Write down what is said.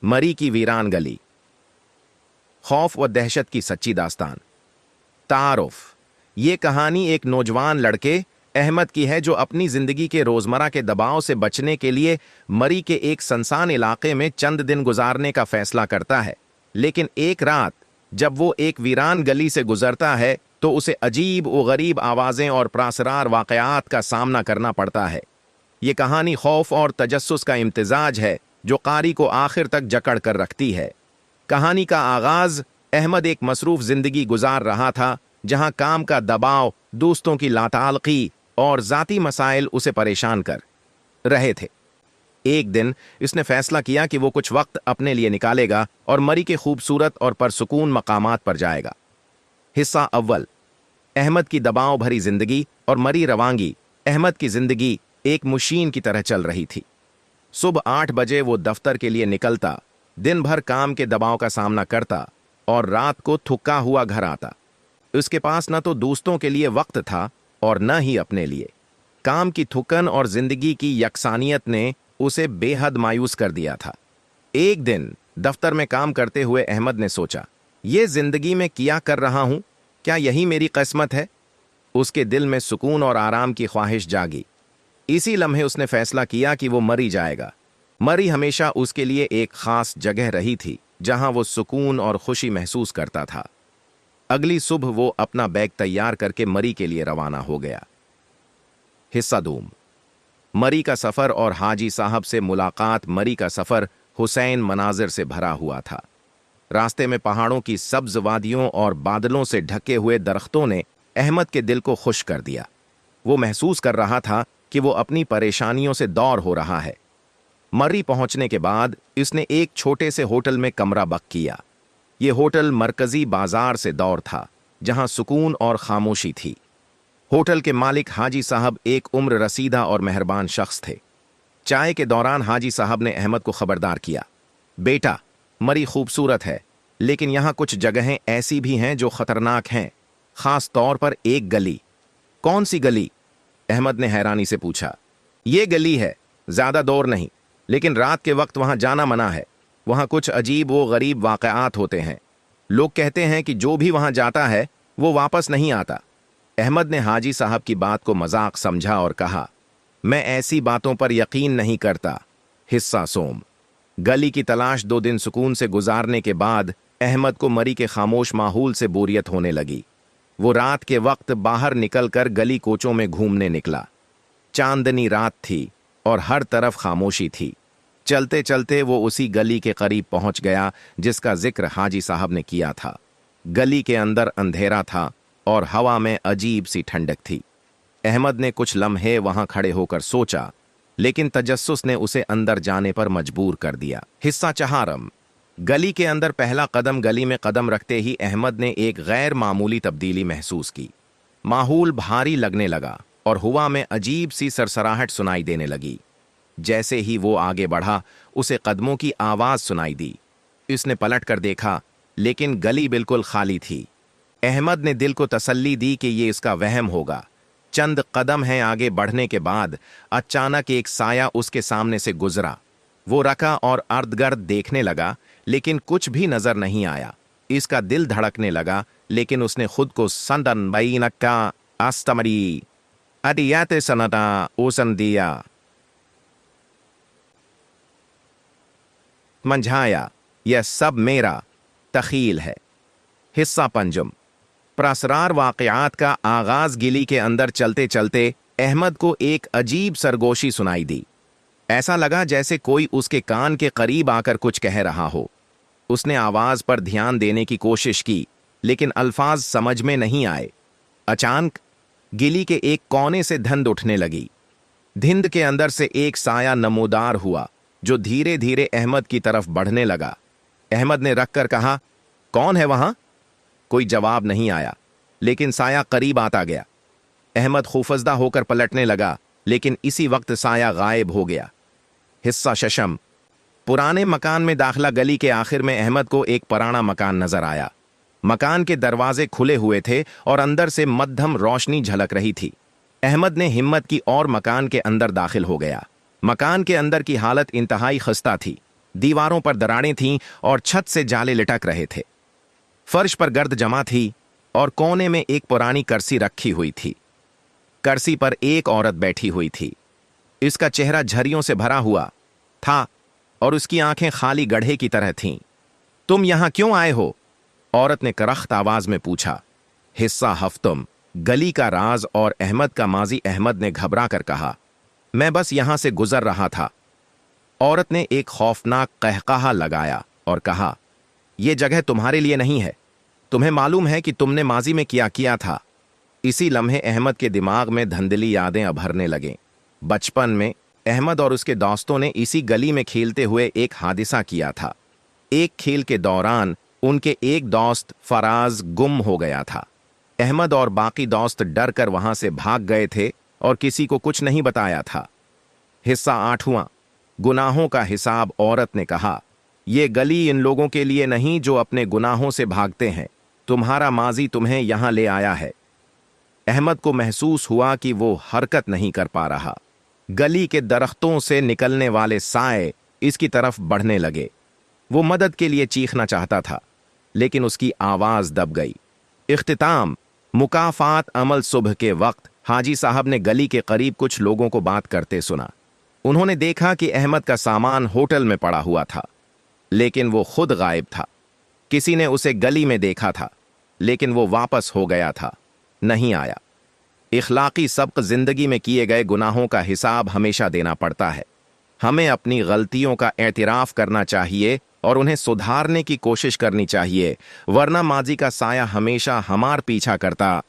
मरी की वीरान गली, खौफ व दहशत की सच्ची दास्तान। तारुफ, ये कहानी एक नौजवान लड़के अहमद की है जो अपनी जिंदगी के रोजमर्रा के दबाव से बचने के लिए मरी के एक सुनसान इलाके में चंद दिन गुजारने का फैसला करता है। लेकिन एक रात जब वो एक वीरान गली से गुजरता है तो उसे अजीब व गरीब आवाजें और प्रासरार वाकयात का सामना करना पड़ता है। ये कहानी खौफ और तजस्सुस का इम्तिजाज है जो कारी को आखिर तक जकड़ कर रखती है। कहानी का आगाज अहमद एक मसरूफ जिंदगी गुजार रहा था जहां काम का दबाव, दोस्तों की लाताल्की और जाती मसाइल उसे परेशान कर रहे थे। एक दिन इसने फैसला किया कि वो कुछ वक्त अपने लिए निकालेगा और मरी के खूबसूरत और परसुकून मकामात पर जाएगा। हिस्सा अव्वल, अहमद की दबाव भरी जिंदगी और मरी रवांगी। अहमद की जिंदगी एक मशीन की तरह चल रही थी। सुबह 8 बजे वो दफ्तर के लिए निकलता, दिन भर काम के दबाव का सामना करता और रात को थुक्का हुआ घर आता। उसके पास न तो दोस्तों के लिए वक्त था और न ही अपने लिए। काम की थुकन और जिंदगी की यकसानियत ने उसे बेहद मायूस कर दिया था। एक दिन दफ्तर में काम करते हुए अहमद ने सोचा, ये जिंदगी में किया कर रहा हूं, क्या यही मेरी किस्मत है? उसके दिल में सुकून और आराम की ख्वाहिश जागी। इसी लम्हे उसने फैसला किया कि वो मरी जाएगा। मरी हमेशा उसके लिए एक खास जगह रही थी जहां वो सुकून और खुशी महसूस करता था। अगली सुबह वो अपना बैग तैयार करके मरी के लिए रवाना हो गया। हिस्सा दूम, मरी का सफर और हाजी साहब से मुलाकात। मरी का सफर हुसैन मनाजिर से भरा हुआ था। रास्ते में पहाड़ों की सब्ज वादियों और बादलों से ढके हुए दरख्तों ने अहमद के दिल को खुश कर दिया। वो महसूस कर रहा था कि वो अपनी परेशानियों से दूर हो रहा है। मर्री पहुंचने के बाद इसने एक छोटे से होटल में कमरा बुक किया। ये होटल मरकजी बाजार से दूर था जहां सुकून और खामोशी थी। होटल के मालिक हाजी साहब एक उम्र रसीदा और मेहरबान शख्स थे। चाय के दौरान हाजी साहब ने अहमद को खबरदार किया, बेटा, मरी खूबसूरत है लेकिन यहां कुछ जगहें ऐसी भी हैं जो खतरनाक हैं, खास तौर पर एक गली। कौन सी गली? अहमद ने हैरानी से पूछा। ये गली है, ज्यादा दूर नहीं, लेकिन रात के वक्त वहां जाना मना है। वहां कुछ अजीब व गरीब वाकयात होते हैं। लोग कहते हैं कि जो भी वहां जाता है वो वापस नहीं आता। अहमद ने हाजी साहब की बात को मजाक समझा और कहा, मैं ऐसी बातों पर यकीन नहीं करता। हिस्सा सोम, गली की तलाश 2 दिन सुकून से गुजारने के बाद अहमद को मरी के खामोश माहौल से बोरियत होने लगी। वो रात के वक्त बाहर निकलकर गली कोचों में घूमने निकला। चांदनी रात थी और हर तरफ खामोशी थी। चलते चलते वो उसी गली के करीब पहुंच गया जिसका जिक्र हाजी साहब ने किया था। गली के अंदर अंधेरा था और हवा में अजीब सी ठंडक थी। अहमद ने कुछ लम्हे वहां खड़े होकर सोचा, लेकिन तजस्सुस ने उसे अंदर जाने पर मजबूर कर दिया। हिस्सा चहारम, गली के अंदर पहला कदम गली में कदम रखते ही अहमद ने एक गैर मामूली तब्दीली महसूस की। माहौल भारी लगने लगा और हवा में अजीब सी सरसराहट सुनाई देने लगी। जैसे ही वो आगे बढ़ा उसे कदमों की आवाज सुनाई दी। इसने पलट कर देखा, लेकिन गली बिल्कुल खाली थी। अहमद ने दिल को तसल्ली दी कि ये इसका वहम होगा। चंद कदम हैं आगे बढ़ने के बाद अचानक एक साया उसके सामने से गुजरा। वो रखा और अर्धगर्द देखने लगा, लेकिन कुछ भी नजर नहीं आया। इसका दिल धड़कने लगा, लेकिन उसने खुद को संदन बैनका अस्तमरी अडियाते सनता ओसन दिया मंझाया, यह सब मेरा तखील है। हिस्सा पंजुम, प्रासरार वाकयात का आगाज। गिली के अंदर चलते चलते अहमद को एक अजीब सरगोशी सुनाई दी। ऐसा लगा जैसे कोई उसके कान के करीब आकर कुछ कह रहा हो। उसने आवाज पर ध्यान देने की कोशिश की, लेकिन अल्फाज समझ में नहीं आए। अचानक गिली के एक कोने से धुंध उठने लगी। धिंद के अंदर से एक साया नमूदार हुआ जो धीरे धीरे अहमद की तरफ बढ़ने लगा। अहमद ने रखकर कहा, कौन है वहां? कोई जवाब नहीं आया, लेकिन साया करीब आता गया। अहमद खौफजदा होकर पलटने लगा, लेकिन इसी वक्त साया गायब हो गया। हिस्सा शशम, पुराने मकान में दाखिला। गली के आखिर में अहमद को एक पुराना मकान नजर आया। मकान के दरवाजे खुले हुए थे और अंदर से मध्यम रोशनी झलक रही थी। अहमद ने हिम्मत की और मकान के अंदर दाखिल हो गया। मकान के अंदर की हालत इंतहाई खस्ता थी। दीवारों पर दरारें थीं और छत से जाले लटक रहे थे। फर्श पर गर्द जमा थी और कोने में एक पुरानी कुर्सी रखी हुई थी। कुर्सी पर एक औरत बैठी हुई थी। इसका चेहरा झरियों से भरा हुआ था और उसकी आंखें खाली गड्ढे की तरह थीं। तुम यहां क्यों आए हो? औरत ने करख्त आवाज में पूछा। हिस्सा हफ्तुम, गली का राज और अहमद का माजी। अहमद ने घबरा कर कहा, मैं बस यहां से गुजर रहा था। औरत ने एक खौफनाक कहकाहा लगाया और कहा, यह जगह तुम्हारे लिए नहीं है। तुम्हें मालूम है कि तुमने माजी में क्या किया था? इसी लम्हे अहमद के दिमाग में धंधली यादें अभरने लगें। बचपन में अहमद और उसके दोस्तों ने इसी गली में खेलते हुए एक हादिसा किया था। एक खेल के दौरान उनके एक दोस्त फराज गुम हो गया था। अहमद और बाकी दोस्त डर कर वहां से भाग गए थे और किसी को कुछ नहीं बताया था। हिस्सा 8वां, गुनाहों का हिसाब। औरत ने कहा, यह गली इन लोगों के लिए नहीं जो अपने गुनाहों से भागते हैं। तुम्हारा माजी तुम्हें यहां ले आया है। अहमद को महसूस हुआ कि वो हरकत नहीं कर पा रहा। गली के दरख्तों से निकलने वाले साए इसकी तरफ बढ़ने लगे। वो मदद के लिए चीखना चाहता था, लेकिन उसकी आवाज दब गई। इख्तिताम, मुकाफात अमल। सुबह के वक्त हाजी साहब ने गली के करीब कुछ लोगों को बात करते सुना। उन्होंने देखा कि अहमद का सामान होटल में पड़ा हुआ था, लेकिन वो खुद गायब था। किसी ने उसे गली में देखा था, लेकिन वो वापस हो गया था, नहीं आया। इखलाकी सबक, जिंदगी में किए गए गुनाहों का हिसाब हमेशा देना पड़ता है। हमें अपनी गलतियों का एतराफ करना चाहिए और उन्हें सुधारने की कोशिश करनी चाहिए, वरना माजी का साया हमेशा हमार पीछा करता